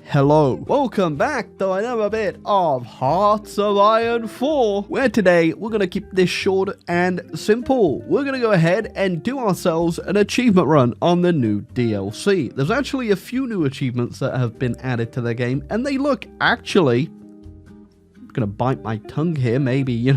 Hello, welcome back to another bit of Hearts of Iron 4, where today we're going to keep this short and simple. We're going to go ahead and do ourselves an achievement run on the new DLC. There's actually a few new achievements that have been added to the game, and they look actually... I'm going to bite my tongue here, maybe,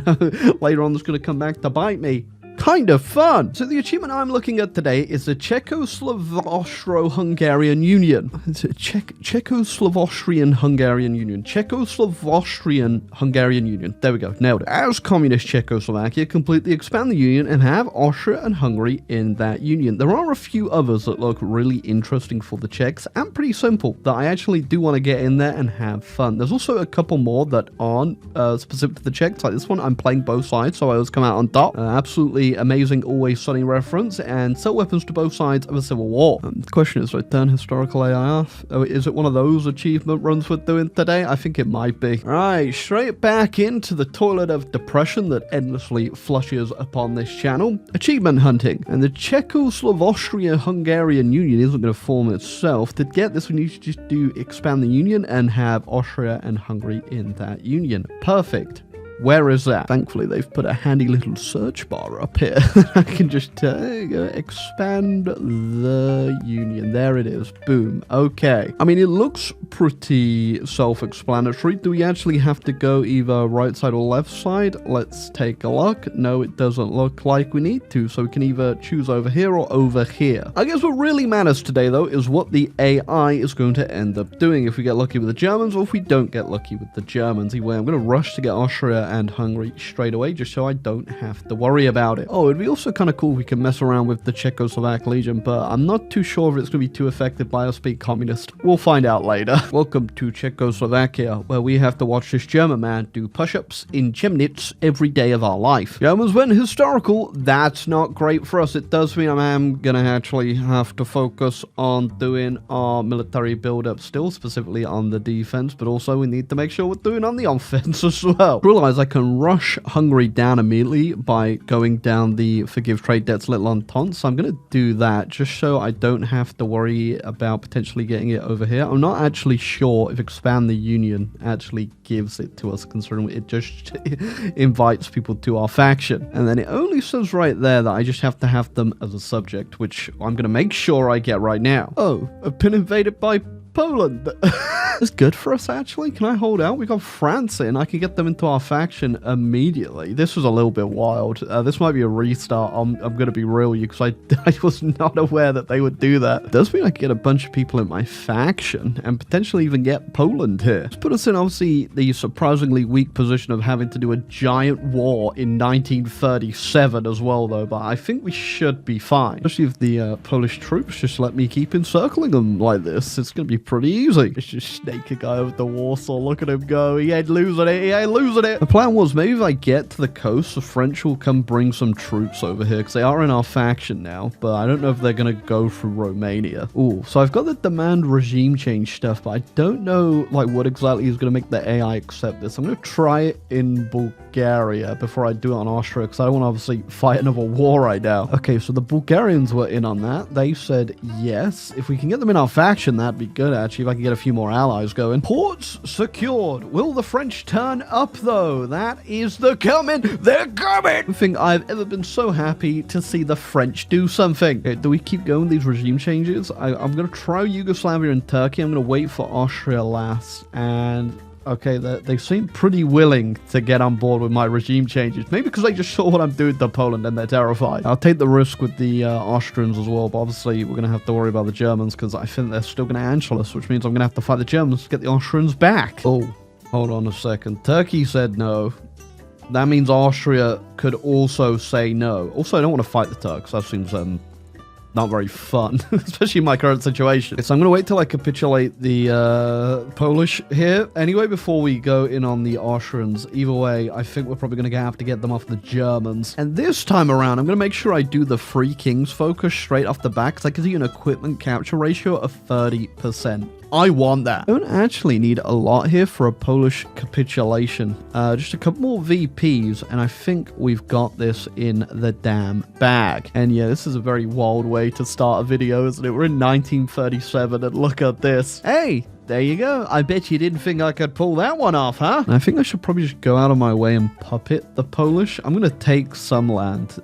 later on it's going to come back to bite me. Kind of fun. So the achievement I'm looking at today is the CzechoSlovAustroHungarian Union. It's a CzechoSlovAustroHungarian Union. CzechoSlovAustroHungarian Hungarian Union. There we go. Nailed it. As communist Czechoslovakia completely expand the union and have Austria and Hungary in that union. There are a few others that look really interesting for the Czechs and pretty simple that I actually do want to get in there and have fun. There's also a couple more that aren't specific to the Czechs. Like this one, I'm playing both sides, so I always come out on top. Absolutely amazing Always Sunny reference, and sell weapons to both sides of a civil war. The question is, turn historical AI off? Oh, is it one of those achievement runs we're doing today? I think it might be. Alright, straight back into the toilet of depression that endlessly flushes upon this channel. Achievement hunting. And the CzechoSlovAustroHungarian Union isn't going to form itself. To get this, we need to just expand the union and have Austria and Hungary in that union. Perfect. Where is that? Thankfully, they've put a handy little search bar up here. I can just expand the union. There it is. Boom. Okay. I mean, it looks pretty self-explanatory. Do we actually have to go either right side or left side? Let's take a look. No, it doesn't look like we need to, so we can either choose over here or over here. I guess what really matters today, though, is what the AI is going to end up doing. If we get lucky with the Germans or if we don't get lucky with the Germans. Anyway, I'm going to rush to get Austria and Hungary straight away, just so I don't have to worry about it. Oh, it'd be also kind of cool if we can mess around with the Czechoslovak Legion, but I'm not too sure if it's going to be too effective by us being communist. We'll find out later. Welcome to Czechoslovakia, where we have to watch this German man do push-ups in Chemnitz every day of our life. Germans went historical. That's not great for us. It does mean I am going to actually have to focus on doing our military build-up still, specifically on the defense, but also we need to make sure we're doing on the offense as well. Realize I can rush Hungary down immediately by going down the Forgive Trade Debts Little Entente, so I'm going to do that just so I don't have to worry about potentially getting it over here. I'm not actually sure if Expand the Union actually gives it to us, considering it just invites people to our faction. And then it only says right there that I just have to have them as a subject, which I'm going to make sure I get right now. Oh, I've been invaded by Poland. It's good for us, actually. Can I hold out? We got France in. I can get them into our faction immediately. This was a little bit wild. This might be a restart. I'm going to be real with you because I was not aware that they would do that. It does mean I can get a bunch of people in my faction and potentially even get Poland here. Let's put us in, obviously, the surprisingly weak position of having to do a giant war in 1937 as well, though. But I think we should be fine. Especially if the Polish troops just let me keep encircling them like this. It's going to be pretty easy. It's just snake a guy over to Warsaw. Look at him go. He ain't losing it. He ain't losing it. The plan was maybe if I get to the coast, the French will come bring some troops over here because they are in our faction now. But I don't know if they're going to go through Romania. Ooh, so I've got the demand regime change stuff, but I don't know like what exactly is going to make the AI accept this. I'm going to try it in Bulgaria before I do it on Austria because I don't want to obviously fight another war right now. Okay, so the Bulgarians were in on that. They said yes. If we can get them in our faction, that'd be good actually. If I can get a few more allies going. Ports secured. Will the French turn up though? That is the coming. They're coming. I don't think I've ever been so happy to see the French do something. Okay, do we keep going with these regime changes? I'm going to try Yugoslavia and Turkey. I'm going to wait for Austria last, and okay, they seem pretty willing to get on board with my regime changes. Maybe because they just saw what I'm doing to Poland and they're terrified. I'll take the risk with the Austrians as well, but obviously we're going to have to worry about the Germans because I think they're still going to Angel us, which means I'm going to have to fight the Germans to get the Austrians back. Oh, hold on a second. Turkey said no. That means Austria could also say no. Also, I don't want to fight the Turks. That seems not very fun, especially in my current situation. So I'm going to wait till I capitulate the Polish here. Anyway, before we go in on the Austrians, either way, I think we're probably going to have to get them off the Germans. And this time around, I'm going to make sure I do the Free Kings focus straight off the back, because I can see an equipment capture ratio of 30%. I want that. I don't actually need a lot here for a Polish capitulation. Just a couple more VPs, and I think we've got this in the damn bag. And yeah, this is a very wild way way to start a video, isn't it? We're in 1937, and look at this. Hey! There you go. I bet you didn't think I could pull that one off, huh? I think I should probably just go out of my way and puppet the Polish. I'm going to take some land,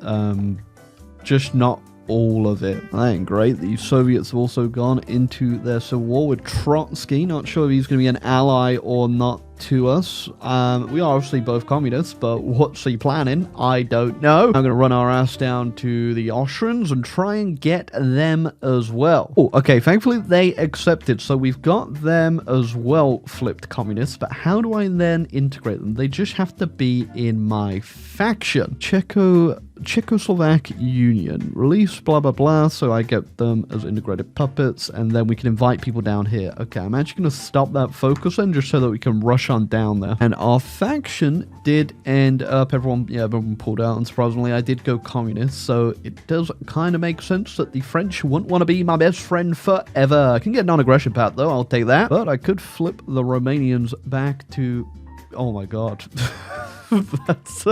just not all of it. That ain't great. The Soviets have also gone into their civil war with Trotsky. Not sure if he's going to be an ally or not to us. We are obviously both communists, but what's he planning? I don't know. I'm going to run our ass down to the Austrians and try and get them as well. Oh, okay. Thankfully, they accepted. So we've got them as well flipped communists, but how do I then integrate them? They just have to be in my faction. CzechoSlovAk Union. Release, blah, blah, blah. So I get them as integrated puppets, and then we can invite people down here. Okay, I'm actually going to stop that focus then, just so that we can rush on down there. And our faction did end up, everyone pulled out, and surprisingly, I did go communist, so it does kind of make sense that the French wouldn't want to be my best friend forever. I can get a non-aggression pact, though. I'll take that. But I could flip the Romanians back to... Oh, my God. That's...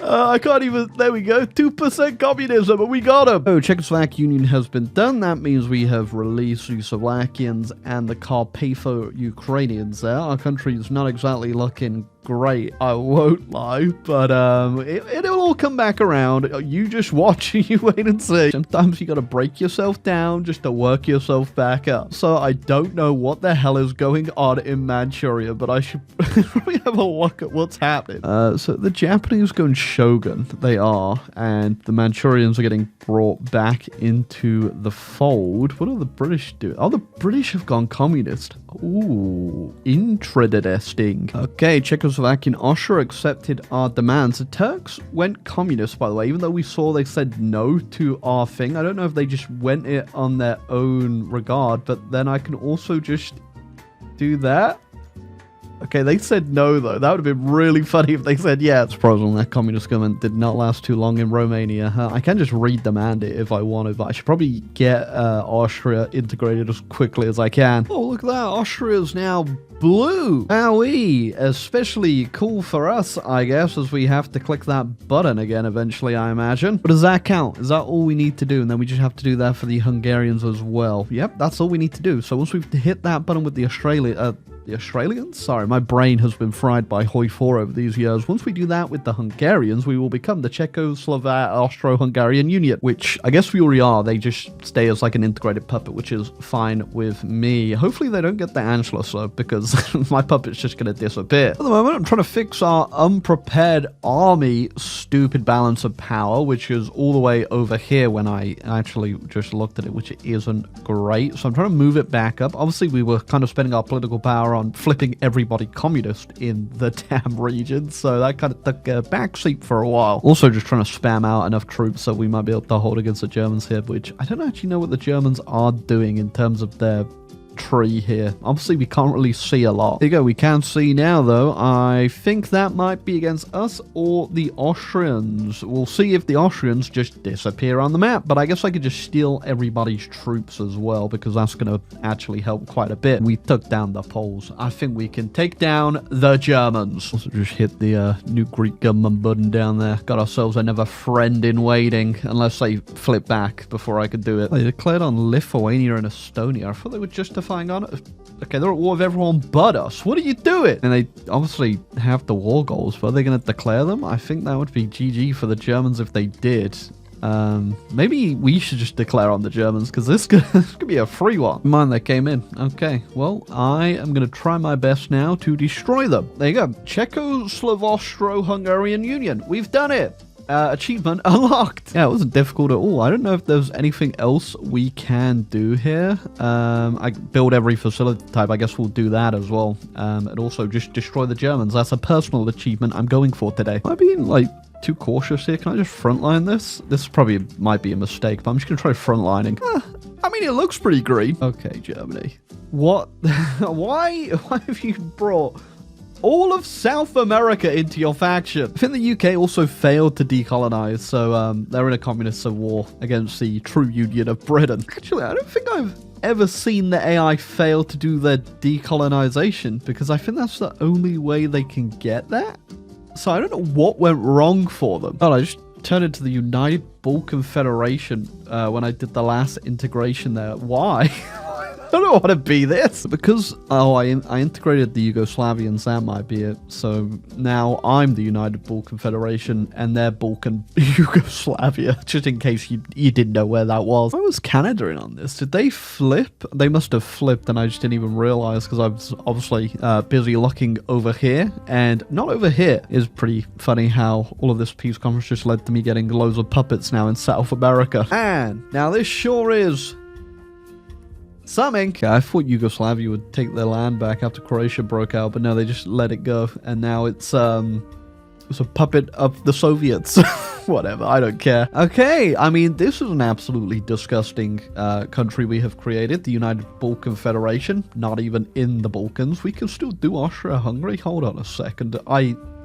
I can't even... There we go. 2% communism, and we got him. Oh, Czechoslovak Union has been done. That means we have released the Slovakians and the Carpatho-Ukrainians there. Our country is not exactly looking great, I won't lie, but it'll all come back around. You just watch and you wait and see. Sometimes you gotta break yourself down just to work yourself back up. So I don't know what the hell is going on in Manchuria, but I should probably have a look at what's happening. So the Japanese going shogun, they are, and the Manchurians are getting brought back into the fold. What are the British doing? Oh, the British have gone communist. Ooh, interesting. Okay, Czechoslovakian Austria accepted our demands. The Turks went communist, by the way, even though we saw they said no to our thing. I don't know if they just went it on their own regard, but then I can also just do that. Okay, they said no, though. That would have been really funny if they said yes. Surprisingly, that communist government did not last too long in Romania. I can just redemand it if I wanted, but I should probably get Austria integrated as quickly as I can. Oh, look at that. Austria is now blue. Wowee. Especially cool for us, I guess, as we have to click that button again eventually, I imagine. But does that count? Is that all we need to do? And then we just have to do that for the Hungarians as well. Yep, that's all we need to do. So once we've hit that button with the Australians? Sorry, my brain has been fried by HOI4 over these years. Once we do that with the Hungarians, we will become the CzechoSlovAustroHungarian Union, which I guess we already are. They just stay as like an integrated puppet, which is fine with me. Hopefully they don't get the Anschluss though, because my puppet's just going to disappear. At the moment, I'm trying to fix our unprepared army stupid balance of power, which is all the way over here when I actually just looked at it, which isn't great. So I'm trying to move it back up. Obviously, we were kind of spending our political power on flipping everybody communist in the damn region, so that kind of took a backseat for a while. Also just trying to spam out enough troops so we might be able to hold against the Germans here, which I don't actually know what the Germans are doing in terms of their tree here. Obviously we can't really see a lot. There you go, we can see now though. I think that might be against us or the Austrians. We'll see if the Austrians just disappear on the map, but I guess I could just steal everybody's troops as well, because that's going to actually help quite a bit. We took down the Poles. I think we can take down the Germans. Also just hit the new Greek government button down there. Got ourselves another friend in waiting, unless they flip back before I could do it. They declared on Lithuania and Estonia. I thought they were justifying on it. Okay, they're at war with everyone but us. What are you doing? And they obviously have the war goals, but are they going to declare them? I think that would be GG for the Germans if they did. Maybe we should just declare on the Germans, because this could be a free one. Mind they came in. Okay, well, I am going to try my best now to destroy them. There you go. CzechoSlovAustroHungarian Union. We've done it. Achievement unlocked. Yeah, it wasn't difficult at all. I don't know if there's anything else we can do here. I build every facility type. I guess we'll do that as well. And also just destroy the Germans. That's a personal achievement I'm going for today. Am I being like too cautious here? Can I just frontline this? This probably might be a mistake, but I'm just gonna try frontlining. I mean, it looks pretty green. Okay, Germany. What? Why have you brought all of South America into your faction? I think the UK also failed to decolonize, so they're in a communist civil war against the true Union of Britain. Actually, I don't think I've ever seen the AI fail to do their decolonization, because I think that's the only way they can get that. So I don't know what went wrong for them. Oh, I just turned into the United Balkan Federation when I did the last integration there. Why? I don't want to be this. Because, I integrated the Yugoslavians, that might be it. So now I'm the United Balkan Federation and they're Balkan Yugoslavia, just in case you didn't know where that was. Why was Canada in on this? Did they flip? They must have flipped and I just didn't even realize because I was obviously busy looking over here and not over here. It's pretty funny how all of this peace conference just led to me getting loads of puppets now in South America. And now this sure is something. I thought Yugoslavia would take their land back after Croatia broke out, but no, they just let it go, and now it's a puppet of the Soviets. Whatever, I don't care. Okay, I mean, this is an absolutely disgusting country we have created, the United Balkan Federation, not even in the Balkans. We can still do Austria-Hungary. Hold on a second.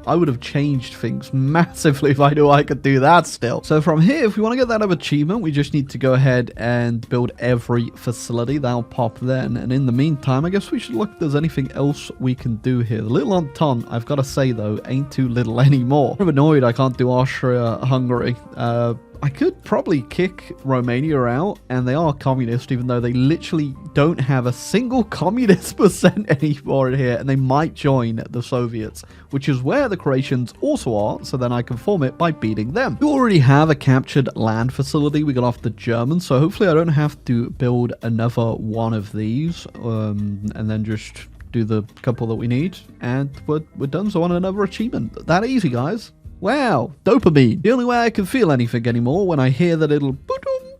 I would have changed things massively if I knew I could do that still. So from here, if we want to get that achievement, we just need to go ahead and build every facility. That'll pop then. And in the meantime, I guess we should look if there's anything else we can do here. The Little Entente, I've got to say though, ain't too little anymore. I'm annoyed I can't do Austria-Hungary. I could probably kick Romania out, and they are communist, even though they literally don't have a single communist percent anymore in here, and they might join the Soviets, which is where the Croatians also are, so then I can form it by beating them. We already have a captured land facility we got off the Germans, so hopefully I don't have to build another one of these, and then just do the couple that we need, and we're done, so on another achievement. That easy, guys. Wow, dopamine. The only way I can feel anything anymore when I hear that little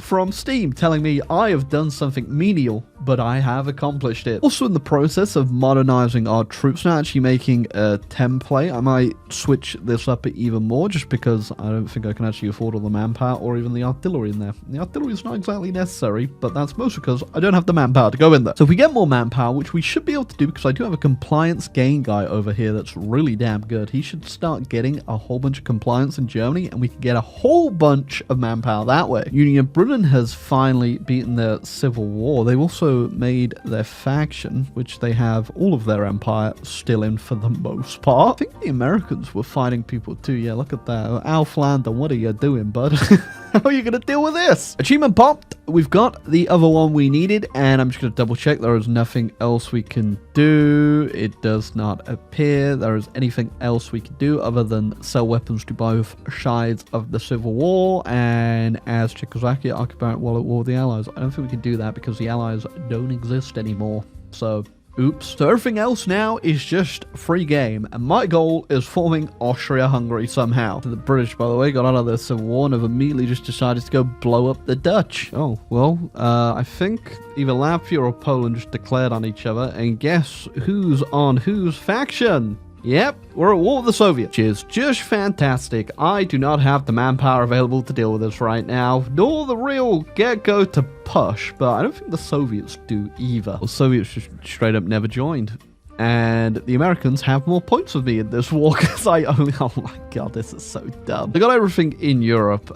from Steam telling me I have done something menial, but I have accomplished it. Also in the process of modernizing our troops now, actually making a template. I might switch this up even more just because I don't think I can actually afford all the manpower or even the artillery in there. The artillery is not exactly necessary, but that's mostly because I don't have the manpower to go in there. So if we get more manpower, which we should be able to do because I do have a compliance gain guy over here that's really damn good. He should start getting a whole bunch of compliance in Germany and we can get a whole bunch of manpower that way. Union Britain has finally beaten their civil war. They've also made their faction, which they have all of their empire still in for the most part. I think the Americans were fighting people too. Yeah, look at that. Alflander, what are you doing, bud? How are you going to deal with this? Achievement popped. We've got the other one we needed, and I'm just going to double check. There is nothing else we can do. It does not appear there is anything else we can do other than sell weapons to both sides of the Civil War, and as Czechoslovakia occupied while at war with the Allies. I don't think we can do that because the Allies don't exist anymore. So oops. So everything else now is just free game, and my goal is forming Austria-Hungary somehow. The British, by the way, got out of their civil war and have immediately just decided to go blow up the Dutch. Oh, well, I think either Latvia or Poland just declared on each other, and guess who's on whose faction? Yep, we're at war with the Soviets, which is just fantastic. I do not have the manpower available to deal with this right now, nor the real get-go to push, but I don't think the Soviets do either. The Soviets just straight up never joined. And the Americans have more points with me in this war because I only... Oh my god, this is so dumb. They got everything in Europe.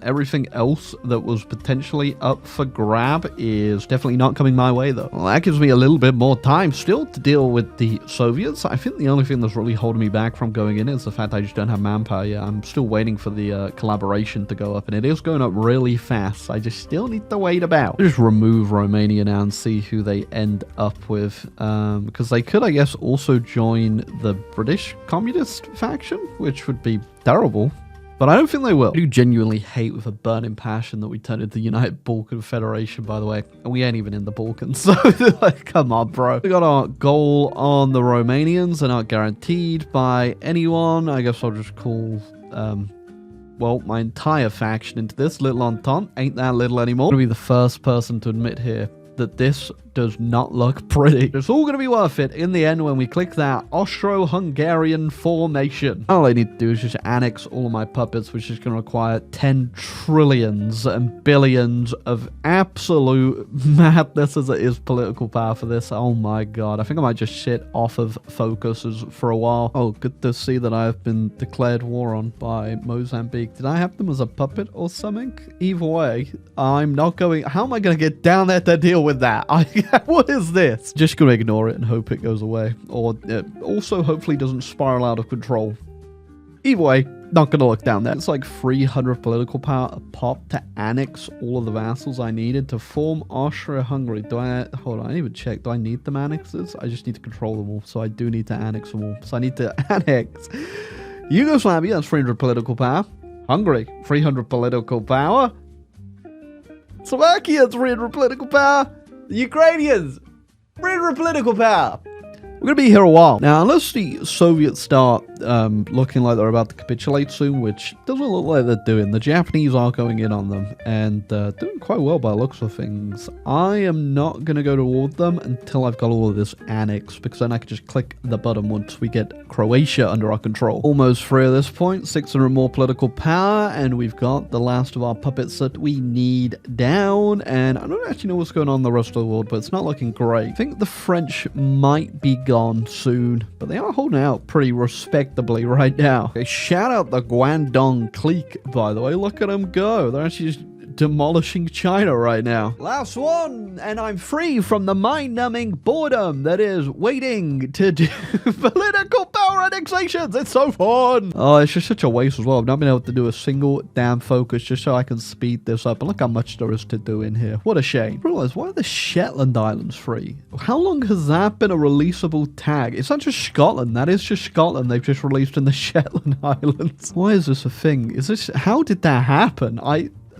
Everything else that was potentially up for grab is definitely not coming my way, though. Well, that gives me a little bit more time still to deal with the Soviets. I think the only thing that's really holding me back from going in is the fact I just don't have manpower yet. I'm still waiting for the collaboration to go up, and it is going up really fast. I just still need to wait about. Just remove Romania now and see who they end up with, because they could, I guess, also join the British Communist faction, which would be terrible, but I don't think they will. I do genuinely hate with a burning passion that we turned into the United Balkan Federation, by the way, and we ain't even in the Balkans, so like, come on, bro. We got our goal on the Romanians and not guaranteed by anyone. I guess I'll just call well, my entire faction into this. Little Entente ain't that little anymore. I'm gonna be the first person to admit here that this does not look pretty. It's all going to be worth it in the end when we click that Austro-Hungarian formation. All I need to do is just annex all of my puppets, which is going to require 10 trillions and billions of absolute madness as it is political power for this. Oh my god. I think I might just shit off of focuses for a while. Oh, good to see that I have been declared war on by Mozambique. Did I have them as a puppet or something? Either way, I'm not going... How am I going to get down there to deal with that? What is this? Just gonna ignore it and hope it goes away. Or also hopefully doesn't spiral out of control. Either way, not gonna look down there. It's like 300 political power a pop to annex all of the vassals I needed to form Austria-Hungary. Hold on, I didn't even check. Do I need them annexes? I just need to control them all, so I do need to annex them all. So I need to annex Yugoslavia, that's 300 political power. Hungary, 300 political power. Slovakia, 300 political power. The Ukrainians, 300 political power. We're going to be here a while. Now, unless the Soviets start looking like they're about to capitulate soon, which doesn't look like they're doing, the Japanese are going in on them and doing quite well by the looks of things. I am not going to go toward them until I've got all of this annexed, because then I can just click the button once we get Croatia under our control. Almost free at this point, 600 more political power, and we've got the last of our puppets that we need down, and I don't actually know what's going on in the rest of the world, but it's not looking great. I think the French might be gone soon, but they are holding out pretty respectably right now. Okay, shout out the Guangdong clique, by the way. Look at them go. They're actually just demolishing China right now. Last one, and I'm free from the mind-numbing boredom that is waiting to do political power annexations. It's so fun. Oh, it's just such a waste as well. I've not been able to do a single damn focus just so I can speed this up. And look how much there is to do in here. What a shame. I realize, why are the Shetland Islands free? How long has that been a releasable tag? It's not just Scotland. That is just Scotland. They've just released in the Shetland Islands. Why is this a thing? Is this, how did that happen?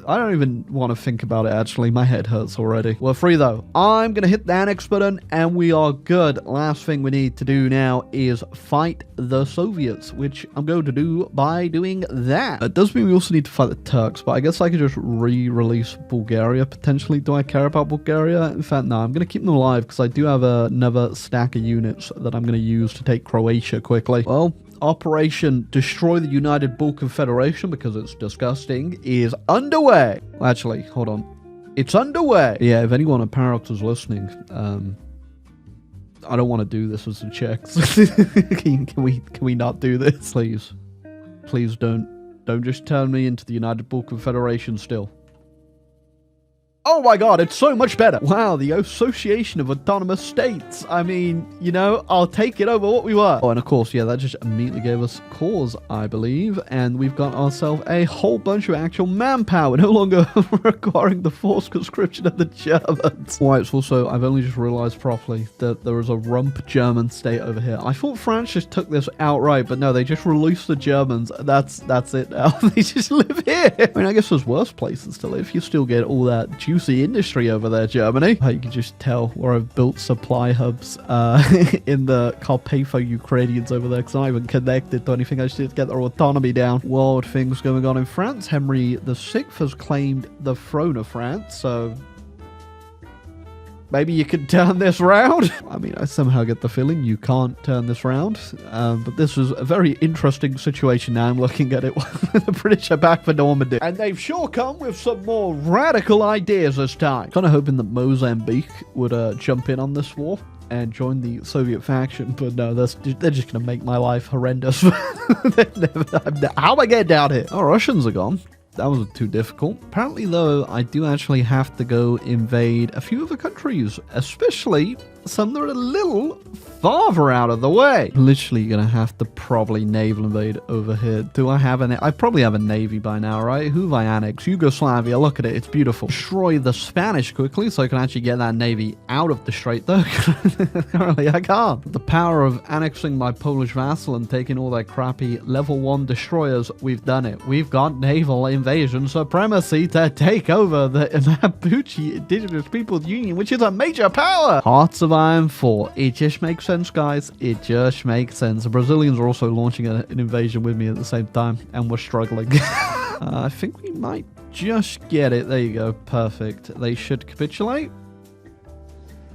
I don't even want to think about it, actually. My head hurts already. We're free, though. I'm going to hit the annex button, and we are good. Last thing we need to do now is fight the Soviets, which I'm going to do by doing that. It does mean we also need to fight the Turks, but I guess I could just re-release Bulgaria, potentially. Do I care about Bulgaria? In fact, no. I'm going to keep them alive, because I do have another stack of units that I'm going to use to take Croatia quickly. Well, Operation Destroy the United Balkan Federation, because it's disgusting, is underway. Well, actually, hold on. It's underway. Yeah, if anyone at Paradox is listening, I don't want to do this as a checks. can we not do this? Please don't just turn me into the United Balkan Federation still. Oh my god, it's so much better. Wow, the Association of Autonomous States. I mean, you know, I'll take it over what we were. Oh, and of course, yeah, that just immediately gave us cause, I believe. And we've got ourselves a whole bunch of actual manpower, no longer requiring the forced conscription of the Germans. Why, it's also, I've only just realized properly that there is a rump German state over here. I thought France just took this outright, but no, they just released the Germans. That's it now. They just live here. I mean, I guess there's worse places to live. You still get all that juicy industry over there, Germany. You can just tell where I've built supply hubs in the Carpatho Ukrainians over there, because I'm not even connected to anything. I just need to get their autonomy down. Wild things going on in France. Henry VI has claimed the throne of France, so maybe you can turn this round. I mean, I somehow get the feeling you can't turn this round. But this is a very interesting situation now. I'm looking at it. The British are back for Normandy. And they've sure come with some more radical ideas this time. Kind of hoping that Mozambique would jump in on this war and join the Soviet faction. But no, they're just going to make my life horrendous. How am I getting down here? Oh, Russians are gone. That wasn't too difficult. Apparently, though, I do actually have to go invade a few other countries, especially some that are a little farther out of the way. Literally gonna have to probably naval invade over here. Do I have I probably have a navy by now, right? Who have I annexed? Yugoslavia. Look at it. It's beautiful. Destroy the Spanish quickly so I can actually get that navy out of the strait, though. Apparently, I can't. The power of annexing my Polish vassal and taking all their crappy level 1 destroyers, we've done it. We've got naval invasion supremacy to take over the Mapuche Indigenous Peoples Union, which is a major power. Hearts of Iron 4. It just makes sense, guys. It just makes sense. The Brazilians are also launching an invasion with me at the same time, and we're struggling. I think we might just get it. There you go. Perfect. They should capitulate.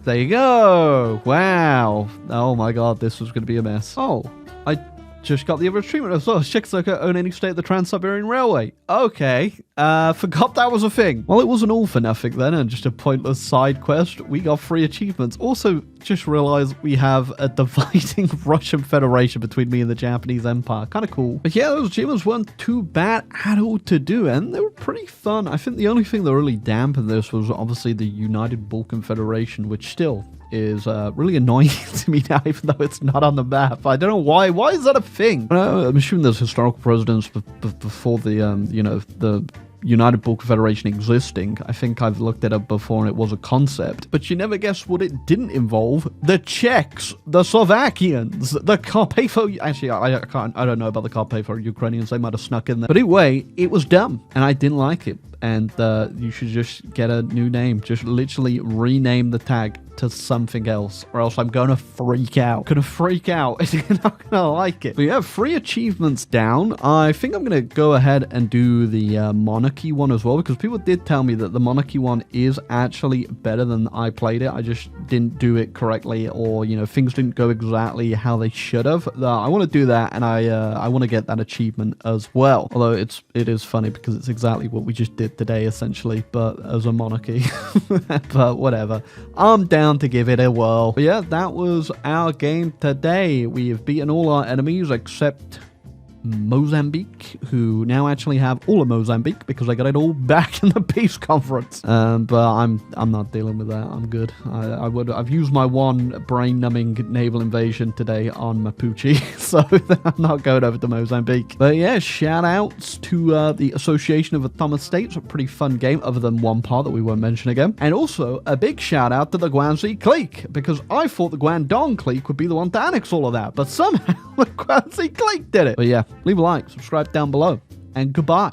There you go. Wow. Oh my god, this was going to be a mess. Oh, I just got the other treatment as well. Czechoslovakia own any state of the Trans-Siberian Railway. Okay. Forgot that was a thing. Well, it wasn't all for nothing then, and just a pointless side quest. We got 3 achievements. Also, just realized we have a dividing Russian Federation between me and the Japanese Empire. Kind of cool. But yeah, those achievements weren't too bad at all to do, and they were pretty fun. I think the only thing that really dampened this was obviously the United Balkan Federation, which still is really annoying to me now, even though it's not on the map. I don't know why. Why is that a thing? I'm assuming there's historical precedents before the, the United Balkan Federation existing. I think I've looked it up before and it was a concept. But you never guess what it didn't involve. The Czechs, the Slovakians, the Carpatho... Actually, I don't know about the Carpatho Ukrainians. They might have snuck in there. But anyway, it was dumb and I didn't like it. And you should just get a new name. Just literally rename the tag to something else, or else I'm gonna freak out. Gonna freak out. You're not gonna like it. But yeah, 3 achievements down. I think I'm gonna go ahead and do the monarchy one as well, because people did tell me that the monarchy one is actually better than I played it. I just didn't do it correctly, or things didn't go exactly how they should have. I want to do that, and I want to get that achievement as well. Although it is funny because it's exactly what we just did today essentially, but as a monarchy. But whatever, I'm down to give it a whirl. But yeah, that was our game today. We have beaten all our enemies except Mozambique, who now actually have all of Mozambique because I got it all back in the peace conference. But I'm not dealing with that. I'm good. I've used my one brain-numbing naval invasion today on Mapuche, so I'm not going over to Mozambique. But yeah, shout outs to the Association of Autonomous States, a pretty fun game, other than one part that we won't mention again. And also a big shout out to the Guernsey clique, because I thought the Guangdong clique would be the one to annex all of that, but somehow the Guernsey clique did it. But yeah, leave a like, subscribe down below, and goodbye.